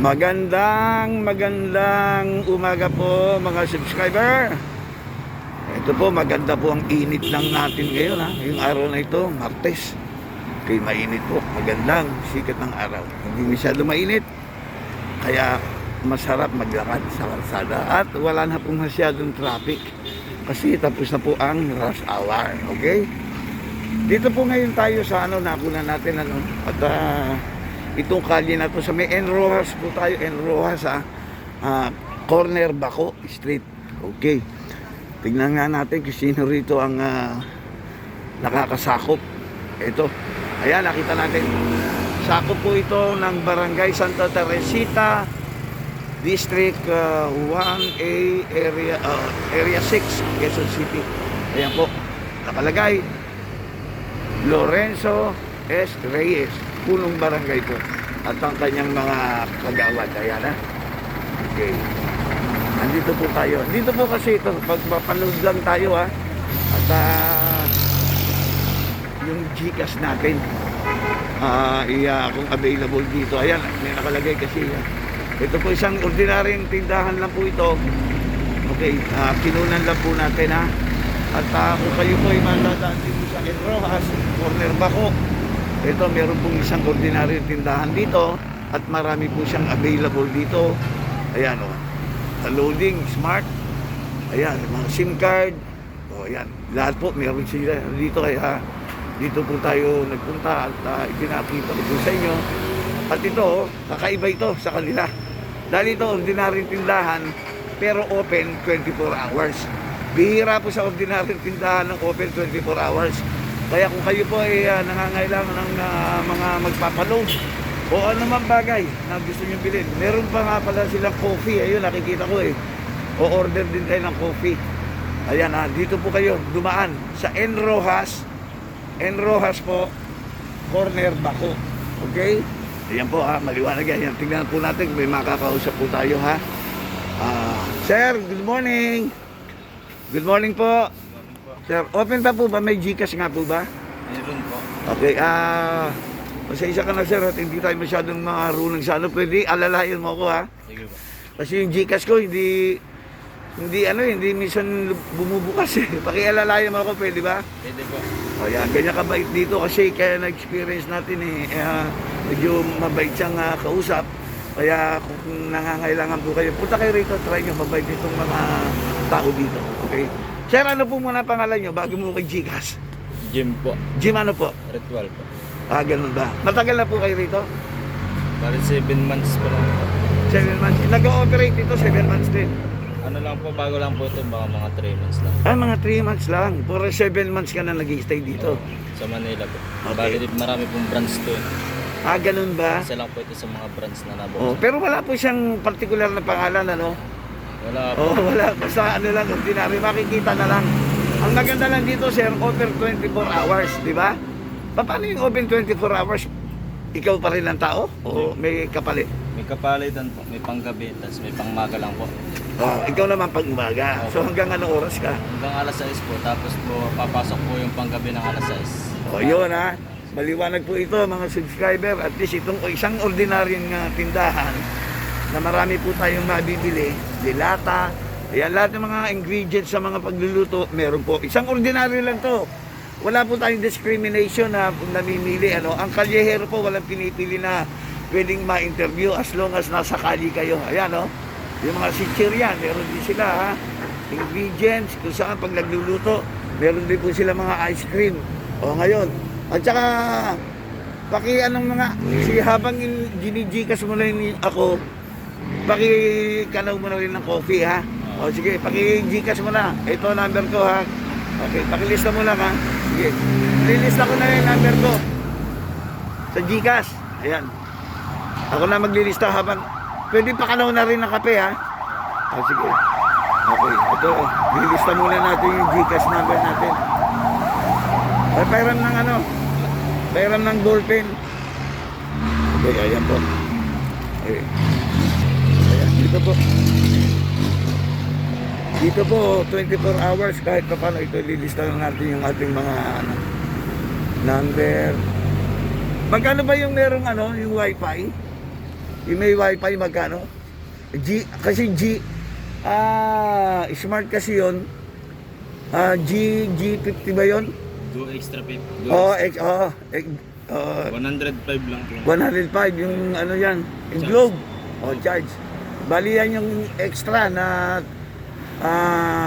Magandang umaga po mga subscriber. Ito po, maganda po ang init lang natin ngayon ha. Yung araw na ito, Martes. Kaya mainit po, magandang sikat ng araw. Hindi masyado mainit, kaya masarap maglakad sa kalsada. At wala na pong masyadong traffic kasi tapos na po ang rush hour. Okay? Dito po ngayon tayo sa nakunan natin at itong kalye na to sa may Enrojas po tayo, Enrojas corner Bako Street. Okay, tignan nga natin kung sino rito ang nakakasakop. Ito, ayan, nakita natin, sakop po ito ng Barangay Santa Teresita, District 1A, Area 6, Quezon City. Ayan po, nakalagay Lorenzo S. Reyes, punong barangay po, at ang kanyang mga kagawad. Ayan ha. Okay, nandito po tayo. Dito po kasi ito, pagpapanood lang tayo ha. At yung Gcash natin, kung available dito. Ayan, may nakalagay kasi ito po isang ordinaryong tindahan lang po ito. Okay, kinunan lang po natin ha. At kung kayo po ay mandadaan dito sa Enrojas, corner Bako, ito, meron pong isang ordinaryong tindahan dito at marami po siyang available dito. Ayan o, loading, smart, ayan, mga SIM card, o ayan, lahat po meron sila dito. Kaya dito po tayo nagpunta at ipinakita ko sa inyo. At ito, kakaiba ito sa kanila. Dahil ito, ordinaryong tindahan pero open 24 hours. Bihira po sa ordinaryong tindahan ng open 24 hours. Kaya kung kayo po ay nangangailangan ng mga magpapaload o anumang bagay na gusto nyo bilhin, meron pa nga pala silang coffee. Ayun, nakikita ko o-order din kayo ng coffee. Ayan, dito po kayo dumaan sa Enrojas po, corner Bako. Okay? Ayan po maliwanag yan. Tingnan po natin, may makakausap po tayo ha. Sir, good morning. Good morning po. Sir, open pa po ba? May Gcash nga po ba? Meron po. Okay, pasensya ka na sir at hindi tayo masyadong marunong sa pwede alalayan mo ako ha. Sige po. Kasi yung Gcash ko hindi minsan bumubukas Pakialalayan mo ako, pwede ba? Pwede po. O yan, ganyan kabait dito kasi kaya na-experience natin medyo mabait siyang kausap. Kaya kung nangangailangan po kayo, punta kayo rito, try nyo mabait itong mga tao dito. Okay? Sir, ano po muna pangalan nyo bago mo kay Gcash? Gym po. Gym ano po? Ritual po. Ganun ba? Matagal na po kayo rito? Bali 7 months po lang po. 7 months. Nag-ooperate ito 7 months din. Ano lang po, bago lang po ito, baka mga 3 months lang. Mga 3 months lang. Puro 7 months ka na nag-stay dito. Sa Manila po. Okay. Bali marami pong branch to Ganun ba? Isa lang po ito sa mga branch na nabukas. Pero wala po siyang particular na pangalan, ano? Wala po. Wala. Basta ordinary. Makikita na lang. Ang maganda lang dito, sir, open 24 hours, di ba? Paano yung open 24 hours? Ikaw pa rin ang tao? O may kapalit? May kapalitan po, may panggabi, tapos may pangmaga lang po. Ikaw naman pag umaga. So hanggang anong oras ka? Hanggang alas 6 po, tapos po papasok po yung panggabi ng alas 6. Yun ha. Maliwanag po ito mga subscriber. At least itong isang ordinaryong tindahan na marami po tayong mabibili. Dilata. Ayan, lahat ng mga ingredients sa mga pagluluto, meron po. Isang ordinaryo lang to. Wala po tayong discrimination na namimili. Ang kalyehero po, walang pinipili na pwedeng ma-interview as long as nasa kalye kayo. Ayan, yung mga chichirya, meron din sila ha. Ingredients, kung saan pag nagluluto, meron din po sila mga ice cream. Ngayon. At saka, habang ginigikas mo na ako, pakikanaw mo na rin ng coffee ha. Sige, pakigikas mo na. Ito number ko ha. Okay, pakilista mo lang ha. Sige, lilista ko na yung number ko sa Gcash. Ayan. Ako na maglilista habang pwede pakanaw na rin ng kape ha. Sige. Okay, ito. Lilista muna natin yung Gcash number natin. Pairam ng ballpen. Okay, ayan po. Okay. Ayan, dito po 24 hours kahit pa paano ito lilista lang natin yung ating mga number. Magkano ba yung merong yung wifi? Yung may wifi magkano? Kasi smart kasi yun. G50 ba yun? Go extra pay. Oo, 105 lang po. 105 yung ano yan, yung globe. Charge. Bali yan yung extra na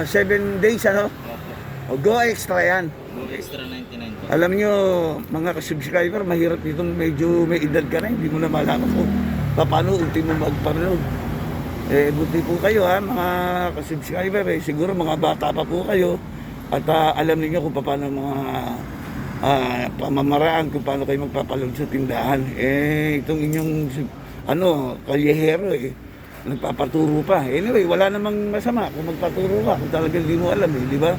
7 days ano? Opo. Go extra yan. Go extra 99 po. Alam nyo, mga subscriber, mahirap dito, medyo may edad ka na, hindi mo na malaman kung paano ultimo magpanood. Buti po kayo ha, mga subscriber, siguro mga bata pa po kayo, at alam niyo kung paano mga pamamaraan, kung paano kayo magpapaload sa tindahan. Itong inyong, kalyehero nagpapaturo pa. Anyway, wala namang masama kung magpaturo ka, kung talagang di mo alam di ba?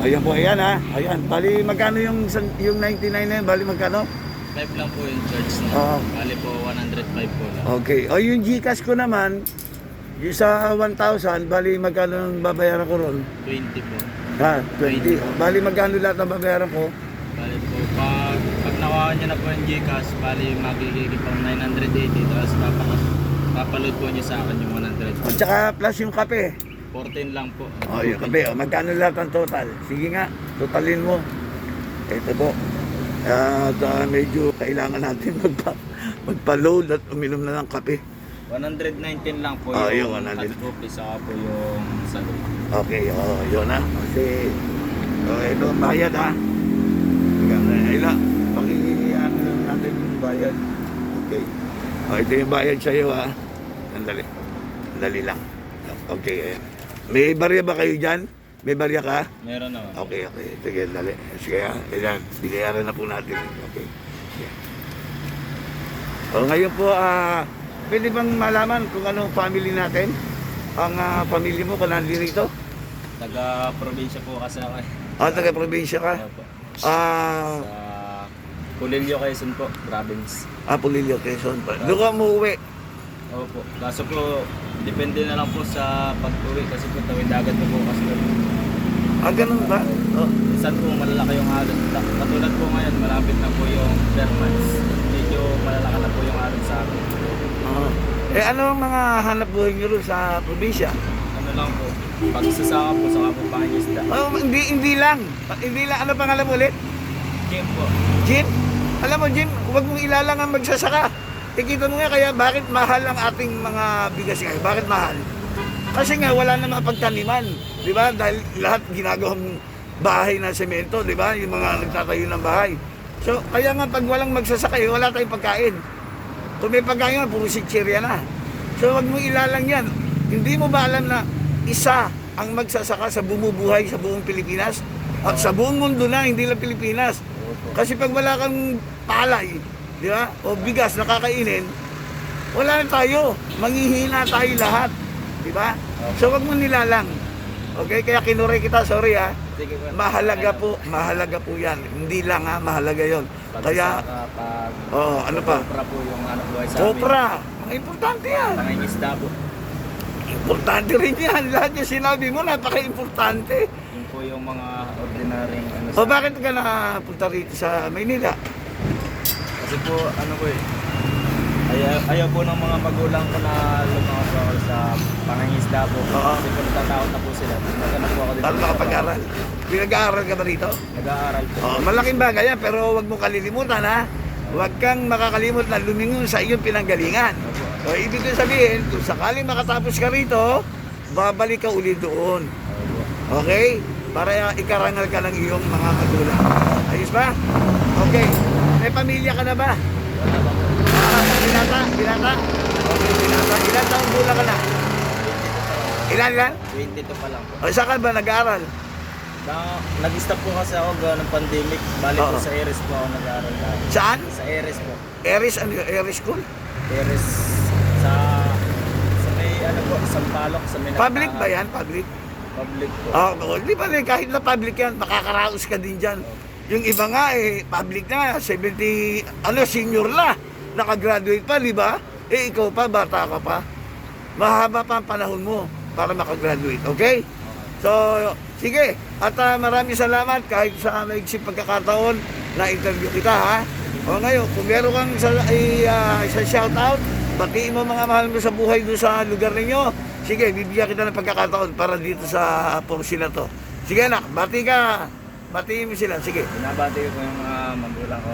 Ayan po, ayan ha. Ayan. Bali, magkano yung 99 na yun? Bali, magkano? 5 lang po yung charge na. Bali po, 105 po lang. Okay. O yung Gcash ko naman, yung sa 1,000, bali, magkano ang babayaran ko ron? 20 po. 20. Bali, magkano lahat ang babayaran ko? Bali po, pag nakuha niya na po yung Gcash, bali magiging pang 980. Tapos papaload po niya sa akin yung 100. At saka plus yung kape. 14 lang po. Yung kape. Magkano lahat ang total? Sige nga, totalin mo. Ito po. At medyo kailangan natin magpa-load at uminom na ng kape. 119 lang po yung yung 100. hot coffee, saka po yung sagot. Okay, yun na. Kasi, ito ang bayad ha. Ila, pakiano lang natin yung bayad. Okay. Ito yung bayad sa'yo ha. Andali. Andali lang. Okay, ayan. May barya ba kayo dyan? May barya ka? Meron naman. Okay. Sige, dali. Sige, ayan. Binayaran na po natin. Okay. Ngayon po, pwede bang malaman kung anong family natin? Ang family mo, kung nandito? Taga-probinsya po kasi ako. Taga-probinsya ka? Opo. Sa Pulilio, Quezon po, province. Pulilio, Quezon pa. Doon ka umuwi? Opo. Kaso po, depende na lang po sa pag-uwi kasi po tawid dagat po kasi doon. Ganun ba? Minsan po malalaki yung alon. Katulad po ngayon, malapit na po yung Fairmans. Medyo malalaki na po yung alon sa akin. Ano ang mga hanap buhay nyo rin sa probinsya? Ano lang po, pagsasaka po sa kapong pangisda. Hindi lang. Ano pangalan mo ulit? Kim po. Jim? Alam mo, Jim, huwag mong ilalang ang magsasaka. Kita mo nga kaya bakit mahal ang ating mga bigas ngayon? Bakit mahal? Kasi nga wala na mapagtaniman, di ba? Dahil lahat ginagawang bahay na semento, di ba? Yung mga nagtatayo ng bahay. So, kaya nga pag walang magsasaka, wala tayong pagkain. Kung may pagkain nga, puro sitsirya na. So, wag mong ilalang yan. Hindi mo ba alam na isa ang magsasaka sa bumubuhay sa buong Pilipinas? At sa buong mundo na, hindi lang Pilipinas. Kasi pag wala kang palay, di ba? O bigas na kakainin, wala na tayo. Manghihina tayo lahat. Di ba? So wag mo nilalang. Okay? Kaya kinure kita, sorry ha. Mahalaga po yan. Hindi lang ha, mahalaga yon. Kaya, ano pa? Kopra po yung hanap buhay sa amin. Kopra. Mga importante yan. Pangingisda po. Importante rin yan. Lahat yung sinabi mo, napaka-importante. Yun po yung mga ordinaryong Bakit ka nakapunta rito sa Maynila? Kasi po, ayaw po ng mga magulang ko na lumakas ako sa pangingisda po. Kasi po natatakot na po sila. Naghanap po ako dito. Para makapag-aral. Pinag-aaral ka ba rito? Nag-aaral po. Malaking bagay yan, pero huwag mo kalilimutan ha. Huwag kang makakalimot na lumingon sa iyong pinanggalingan. So, ibig sabihin, kung sakaling makatapos ka rito, babalik ka uli doon. Okay? Para ikarangal ka ng iyong mga magulang. Ayos ba? Okay. May pamilya ka na ba? Wala pa po. Binata? Okay, binata. Ilan taong gulang ka na? Ilan? 22 pa lang po. Saan ka ba nag-aaral? Nag-stop po kasi ako gawa ng pandemic. Balik po sa Eres po ako nag-aaral. Saan? Sa Eres po. Eris? Ano yung Eris School? Eres sa may po, Sampaloc, sa may Public ba yan? Public? Public po. Di ba kahit na public yan, makakaraos ka din dyan. Yung iba nga public na, 70, senior na, nakagraduate pa, di ba? Ikaw pa, bata ka pa. Mahaba pa ang panahon mo para makagraduate, okay? So, sige. At maraming salamat kahit sa maigsi pagkakataon na interview kita, ha? O ngayon, kung meron kang isa shoutout, batiin mo mga mahal mo sa buhay doon sa lugar ninyo. Sige, bibigyan kita ng pagkakataon para dito sa Porsi na to. Sige anak, bati ka. Batiin mo sila, sige. Binabati ko po yung mga magulang ko.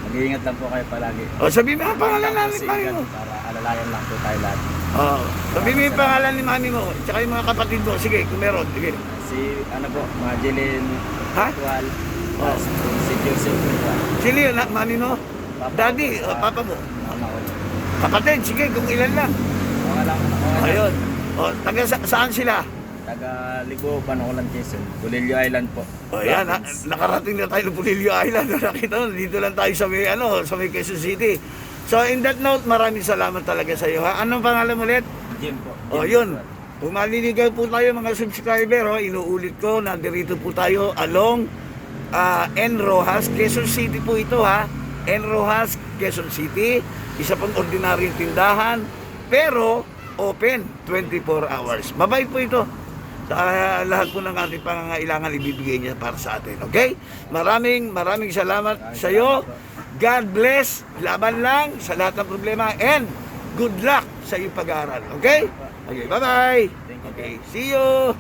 Mag-iingat lang po kayo palagi. O, sabihin mo ang pangalan namin, mami mo. Para alalayan lang po tayo lahat. Oo. Sabihin mo yung pangalan ni mami mo, tsaka yung mga kapatid mo. Sige, kung meron, sige. Si, ano po, mga Jeline Ha? Tual. Oh. Si Joseph Tual. Sino yun, mami mo? Daddy, o papa mo? Mama ko. Kapatid, sige, kung ilan lang. Okay lang. Okay lang. Ayun. O, taga saan sila? Taga Ligo, Panokulan, Quezon. Bulilio Island po. O yan, nakarating na tayo ng Pulilio Island. Nakita mo, dito lang tayo sa may, sa may Quezon City. So, in that note, maraming salamat talaga sa iyo. Ha? Anong pangalan mo ulit? Jim po. O, yun. Kung maliligaw po tayo mga subscriber, inuulit ko, nandirito po tayo along N. Rojas, Quezon City po ito ha. N. Rojas, Quezon City. Isa pang ordinaryong tindahan, pero open 24 hours. Mabait po ito. Sa lahat po ng ating pangangailangan ibibigay niya para sa atin. Okay? Maraming salamat sa iyo. God bless. Laban lang sa lahat ng problema and good luck sa iyong pag-aaral. Okay? Okay, bye-bye. Thank you. Okay, see you.